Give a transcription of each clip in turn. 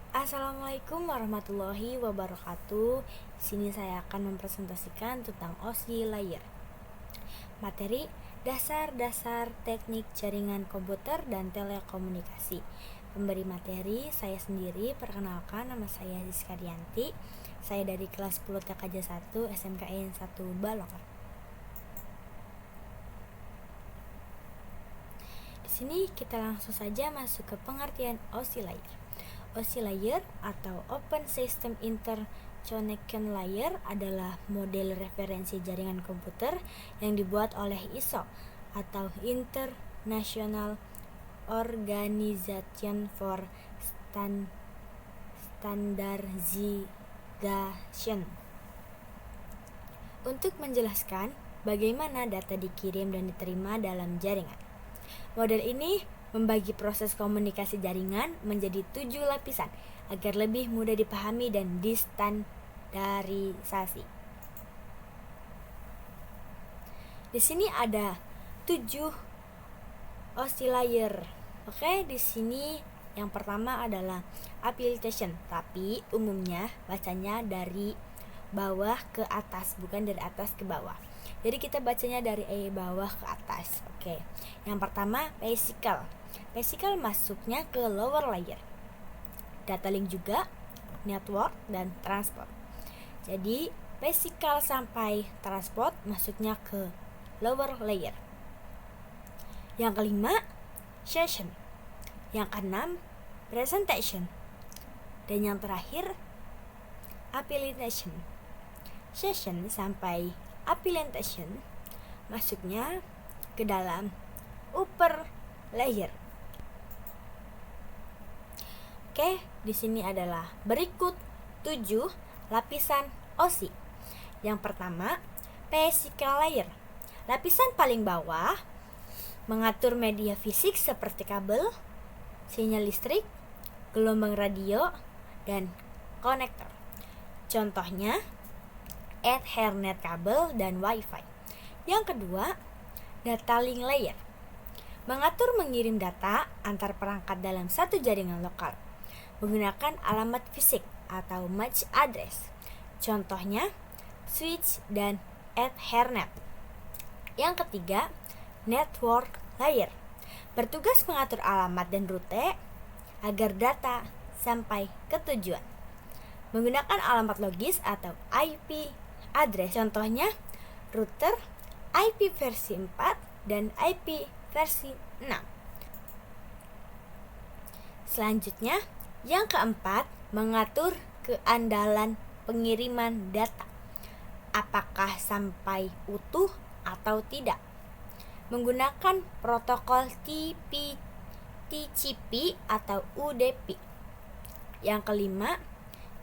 Assalamualaikum warahmatullahi wabarakatuh. Sini saya akan mempresentasikan tentang OSI layer. Materi dasar-dasar teknik jaringan komputer dan telekomunikasi. Pemberi materi saya sendiri. Perkenalkan, nama saya Rizka Dianti. Saya dari kelas 10 TKJ 1 SMKN 1 Balongan. Di sini kita langsung saja masuk ke pengertian OSI layer. OSI layer atau Open System Interconnection Layer adalah model referensi jaringan komputer yang dibuat oleh ISO atau International Organization for Standardization. Untuk menjelaskan bagaimana data dikirim dan diterima dalam jaringan. Model ini membagi proses komunikasi jaringan menjadi 7 lapisan agar lebih mudah dipahami dan distandarisasi. Di sini ada 7 OSI layer. Oke, di sini yang pertama adalah affiliation, tapi umumnya bacanya dari bawah ke atas, bukan dari atas ke bawah. Jadi kita bacanya dari bawah ke atas. Oke. Yang pertama physical. Physical masuknya ke lower layer. Data link juga, network dan transport. Jadi physical sampai transport masuknya ke lower layer. Yang kelima session. Yang keenam presentation. Dan yang terakhir affiliation. Session sampai affiliation masuknya ke dalam upper layer. Oke, di sini adalah berikut 7 lapisan OSI. Yang pertama, physical layer. Lapisan paling bawah mengatur media fisik seperti kabel, sinyal listrik, gelombang radio, dan konektor. Contohnya Ethernet kabel dan Wi-Fi. Yang kedua, data link layer. Mengatur mengirim data antar perangkat dalam satu jaringan lokal menggunakan alamat fisik atau MAC address. Contohnya switch dan Ethernet. Yang ketiga, network layer. Bertugas mengatur alamat dan rute agar data sampai ke tujuan menggunakan alamat logis atau IP address. Contohnya router IP versi 4 dan IP versi 6. Selanjutnya, yang keempat, mengatur keandalan pengiriman data. Apakah sampai utuh atau tidak? Menggunakan protokol TCP atau UDP. Yang kelima,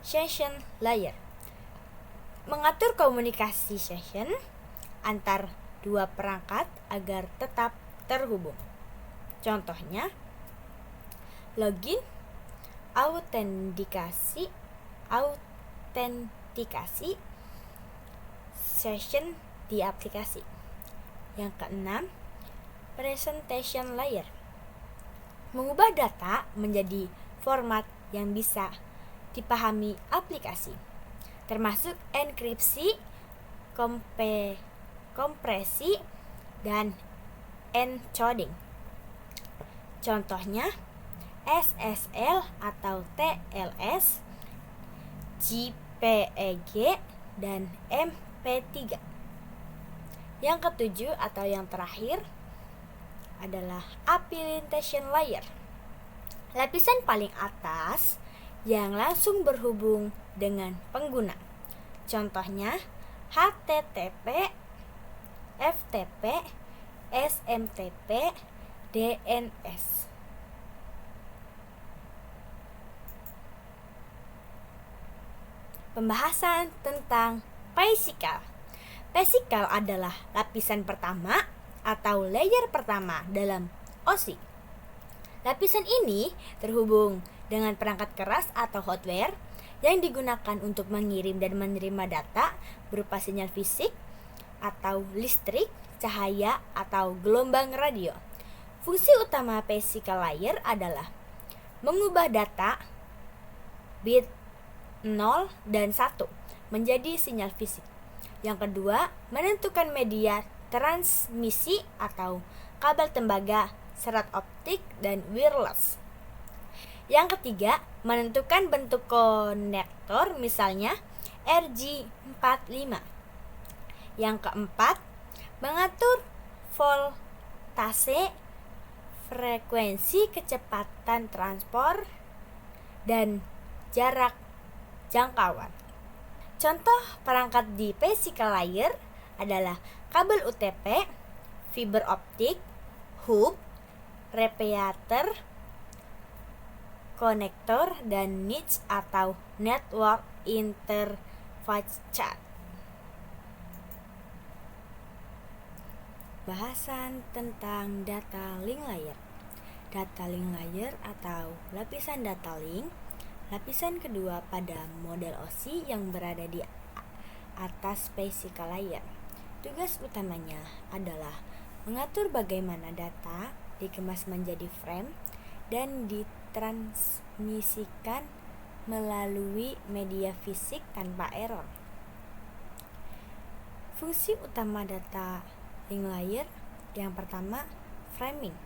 session layer. Mengatur komunikasi session antar dua perangkat agar tetap terhubung. Contohnya login, autentikasi, session di aplikasi. Yang keenam, presentation layer. Mengubah data menjadi format yang bisa dipahami aplikasi, termasuk enkripsi, kompresi, dan encoding. Contohnya SSL atau TLS, JPEG, dan MP3. Yang ketujuh atau yang terakhir adalah affiliation layer. Lapisan paling atas yang langsung berhubung dengan pengguna. Contohnya HTTP, FTP, SMTP, DNS. Pembahasan tentang physical. Physical adalah lapisan pertama atau layer pertama dalam OSI. Lapisan ini terhubung dengan perangkat keras atau hardware yang digunakan untuk mengirim dan menerima data berupa sinyal fisik atau listrik, cahaya, atau gelombang radio. Fungsi utama physical layer adalah mengubah data bit 0 dan 1 menjadi sinyal fisik. Yang kedua, menentukan media transmisi atau kabel tembaga, serat optik, dan wireless. Yang ketiga, menentukan bentuk konektor, misalnya RJ45. Yang keempat, mengatur voltase, frekuensi, kecepatan transport, dan jarak jangkauan. Contoh perangkat di physical layer adalah kabel UTP, fiber optik, hub, repeater, konektor, dan niche atau network interface chart. Bahasan tentang data link layer. Data link layer atau lapisan data link, lapisan kedua pada model OSI yang berada di atas physical layer. Tugas utamanya adalah mengatur bagaimana data dikemas menjadi frame dan ditransmisikan melalui media fisik tanpa error. Fungsi utama data link layer yang pertama, framing.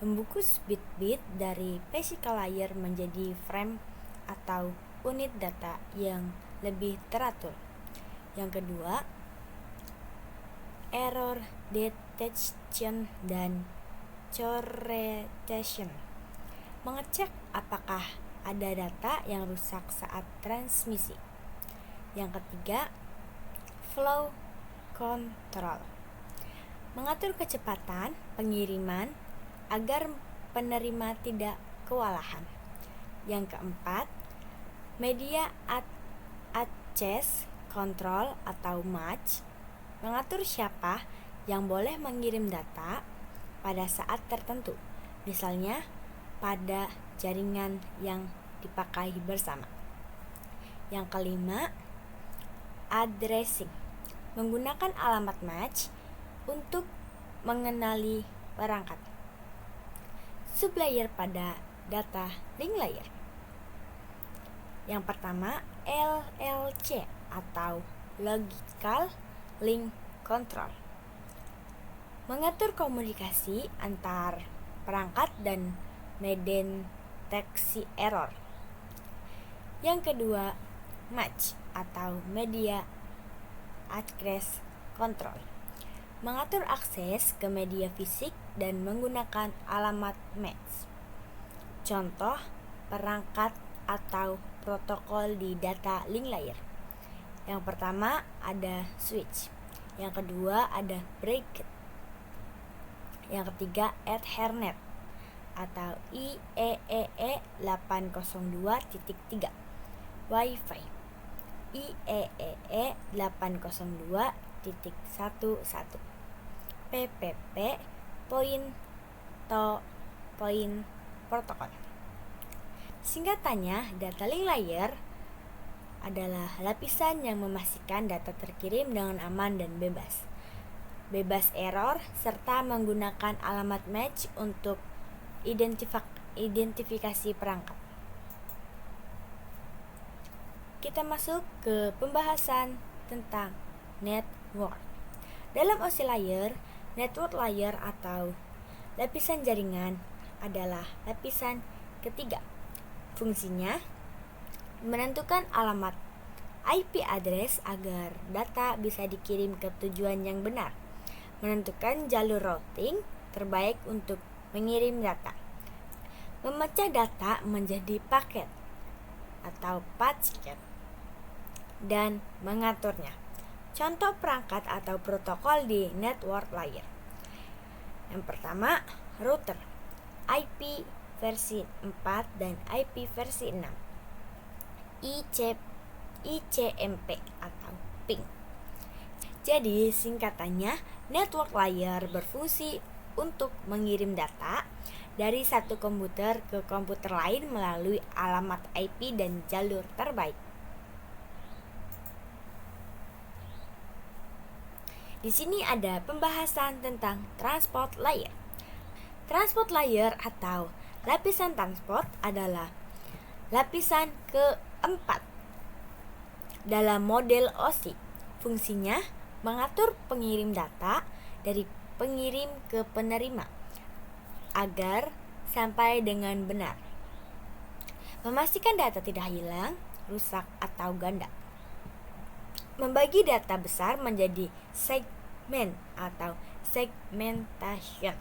Membungkus bit-bit dari physical layer menjadi frame atau unit data yang lebih teratur. Yang kedua, error detection dan correlation. Mengecek apakah ada data yang rusak saat transmisi. Yang ketiga, flow control. Mengatur kecepatan pengiriman agar penerima tidak kewalahan. Yang keempat, media access control atau MAC. Mengatur siapa yang boleh mengirim data pada saat tertentu, misalnya pada jaringan yang dipakai bersama. Yang kelima, addressing. Menggunakan alamat match untuk mengenali perangkat. Sublayer pada data link layer. Yang pertama, LLC atau Logical Link Control. Mengatur komunikasi antar perangkat dan mendeteksi error. Yang kedua, match atau Media Access Control. Mengatur akses ke media fisik dan menggunakan alamat match. Contoh perangkat atau protokol di data link layer. Yang pertama ada switch. Yang kedua ada bracket. Yang ketiga Ethernet atau IEEE 802.3, Wi-Fi IEEE 802.11, PPP point to point protokol. Singkatannya, data link layer adalah lapisan yang memastikan data terkirim dengan aman dan bebas error, serta menggunakan alamat match untuk identifikasi perangkat. Kita masuk ke pembahasan tentang network. Dalam OSI layer, network layer atau lapisan jaringan adalah lapisan ketiga. Fungsinya menentukan alamat IP address agar data bisa dikirim ke tujuan yang benar. Menentukan jalur routing terbaik untuk mengirim data. Memecah data menjadi paket atau packet dan mengaturnya. Contoh perangkat atau protokol di network layer. Yang pertama, router IP versi 4 dan IP versi 6. ICMP atau ping. Jadi singkatannya, network layer berfungsi untuk mengirim data dari satu komputer ke komputer lain melalui alamat IP dan jalur terbaik. Di sini ada pembahasan tentang transport layer. Transport layer atau lapisan transport adalah lapisan keempat dalam model OSI. Fungsinya mengatur pengirim data dari pengirim ke penerima agar sampai dengan benar. Memastikan data tidak hilang, rusak, atau ganda. Membagi data besar menjadi segmen atau segmentation.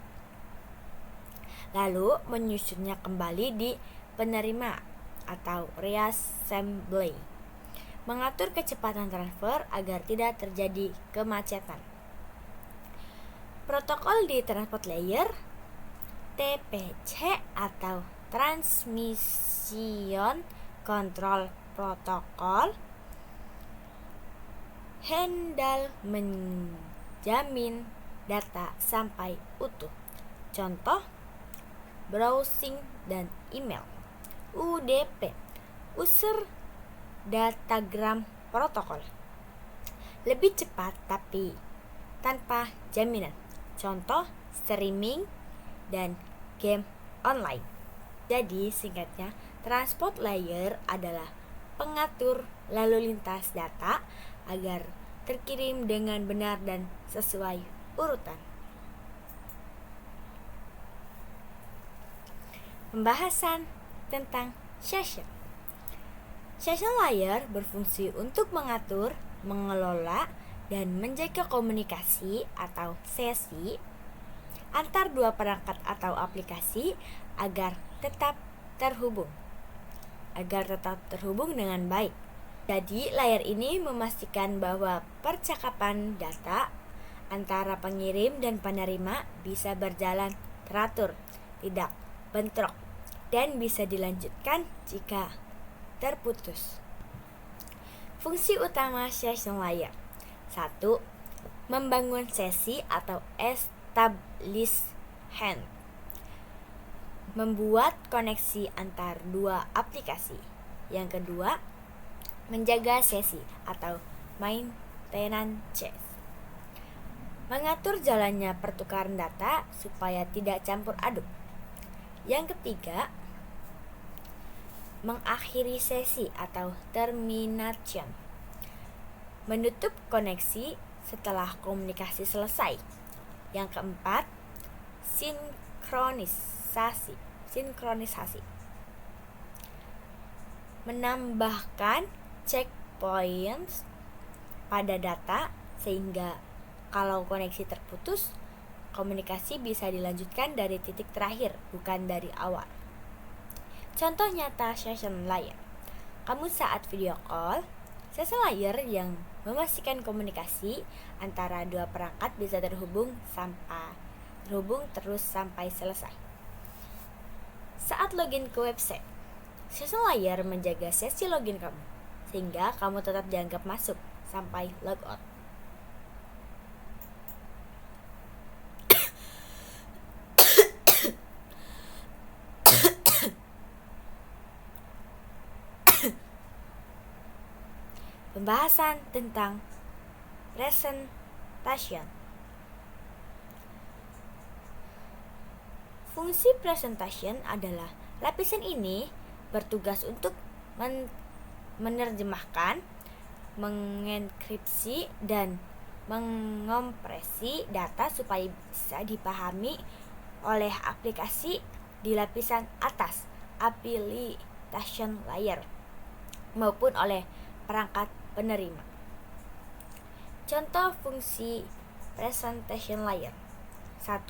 Lalu menyusunnya kembali di penerima atau reassembly. Mengatur kecepatan transfer agar tidak terjadi kemacetan. Protokol di transport layer TPC atau Transmission Control Protocol handle menjamin data sampai utuh. Contoh, browsing dan email. UDP, User Datagram Protocol, lebih cepat tapi tanpa jaminan. Contoh, streaming dan game online. Jadi singkatnya, transport layer adalah pengatur lalu lintas data agar terkirim dengan benar dan sesuai urutan. Pembahasan tentang session. Session layer berfungsi untuk mengatur, mengelola, dan menjaga komunikasi atau sesi antar dua perangkat atau aplikasi agar tetap terhubung dengan baik. Jadi, layer ini memastikan bahwa percakapan data antara pengirim dan penerima bisa berjalan teratur, tidak bentrok, dan bisa dilanjutkan jika terputus. Fungsi utama session layer. 1. Membangun sesi atau establishment. Membuat koneksi antar dua aplikasi. Yang kedua, menjaga sesi atau maintenance. Mengatur jalannya pertukaran data supaya tidak campur aduk. Yang ketiga, mengakhiri sesi atau termination. Menutup koneksi setelah komunikasi selesai. Yang keempat, sinkronisasi. Menambahkan checkpoints pada data sehingga kalau koneksi terputus, komunikasi bisa dilanjutkan dari titik terakhir, bukan dari awal. Contoh nyata session layer. Kamu saat video call, session layer yang memastikan komunikasi antara dua perangkat bisa terhubung terus sampai selesai. Saat login ke website, session layer menjaga sesi login kamu, sehingga kamu tetap dianggap masuk sampai logout. Pembahasan tentang presentation. Fungsi presentation adalah lapisan ini bertugas untuk menerjemahkan, mengenkripsi, dan mengompresi data supaya bisa dipahami oleh aplikasi di lapisan atas application layer maupun oleh perangkat penerima. Contoh fungsi presentation layer. 1.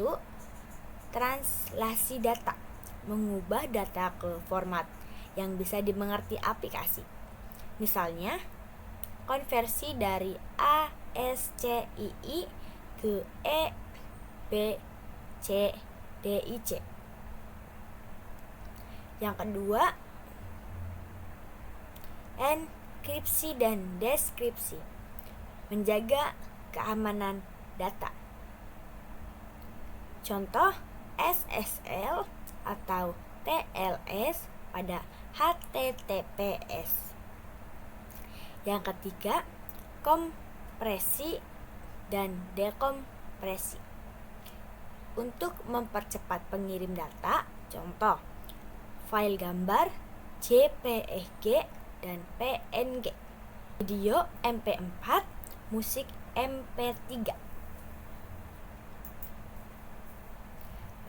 Translasi data. Mengubah data ke format yang bisa dimengerti aplikasi. Misalnya, konversi dari ASCII ke EBCDIC. Yang kedua, enkripsi dan deskripsi. Menjaga keamanan data. Contoh SSL atau TLS pada HTTPS. Yang ketiga, kompresi dan dekompresi. Untuk mempercepat pengirim data, contoh file gambar JPEG dan PNG, video MP4, musik MP3.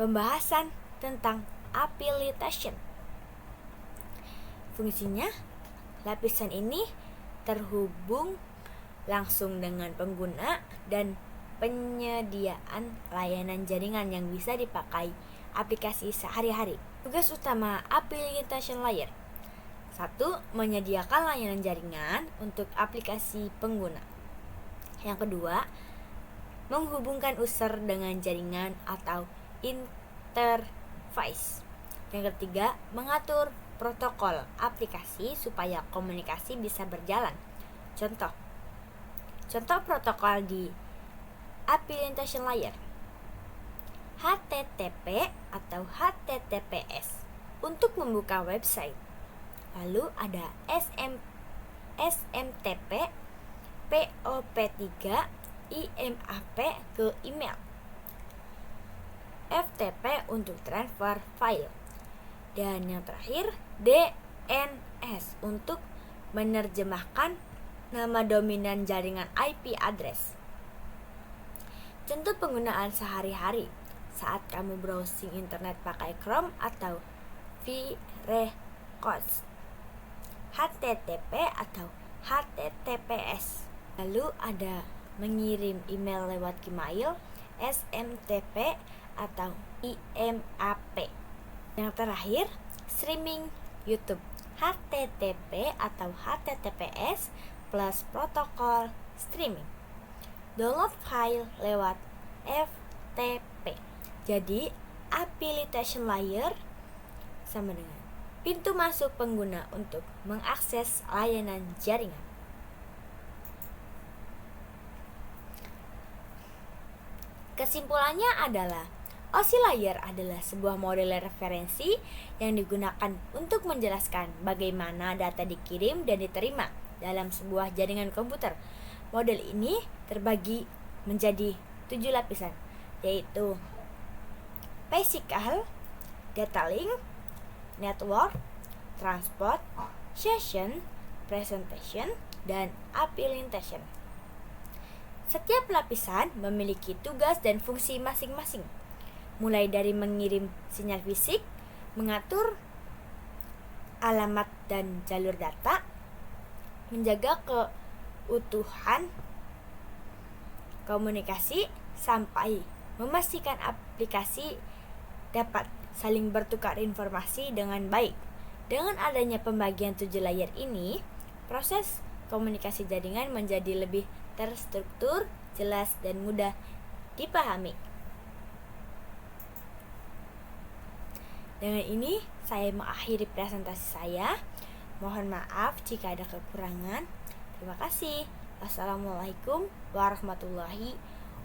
Pembahasan tentang application. Fungsinya, lapisan ini terhubung langsung dengan pengguna dan penyediaan layanan jaringan yang bisa dipakai aplikasi sehari-hari. Tugas utama application layer: 1. Menyediakan layanan jaringan untuk aplikasi pengguna. Yang kedua, menghubungkan user dengan jaringan atau interface. Yang ketiga, mengatur protokol aplikasi supaya komunikasi bisa berjalan. Contoh protokol di application layer: HTTP atau HTTPS untuk membuka website. Lalu ada SMTP, POP3, IMAP ke email, FTP untuk transfer file, dan yang terakhir DNS untuk menerjemahkan nama dominan jaringan IP address. Contoh penggunaan sehari-hari saat kamu browsing internet pakai Chrome atau Firefox: HTTP atau HTTPS. Lalu ada mengirim email lewat Gmail, SMTP atau IMAP. Yang terakhir, streaming YouTube: HTTP atau HTTPS plus protokol streaming. Download file lewat FTP. Jadi, application layer sama dengan pintu masuk pengguna untuk mengakses layanan jaringan. Kesimpulannya adalah, OSI Layer adalah sebuah model referensi yang digunakan untuk menjelaskan bagaimana data dikirim dan diterima dalam sebuah jaringan komputer. Model ini terbagi menjadi 7 lapisan, yaitu physical, data link, network, transport, session, presentation, dan application. Setiap lapisan memiliki tugas dan fungsi masing-masing, mulai dari mengirim sinyal fisik, mengatur alamat dan jalur data, menjaga keutuhan komunikasi, sampai memastikan aplikasi dapat saling bertukar informasi dengan baik. Dengan adanya pembagian 7 layer ini, proses komunikasi jaringan menjadi lebih terstruktur, jelas, dan mudah dipahami. Dengan ini, saya mengakhiri presentasi saya. Mohon maaf jika ada kekurangan. Terima kasih. Wassalamualaikum warahmatullahi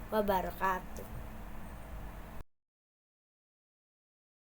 wabarakatuh.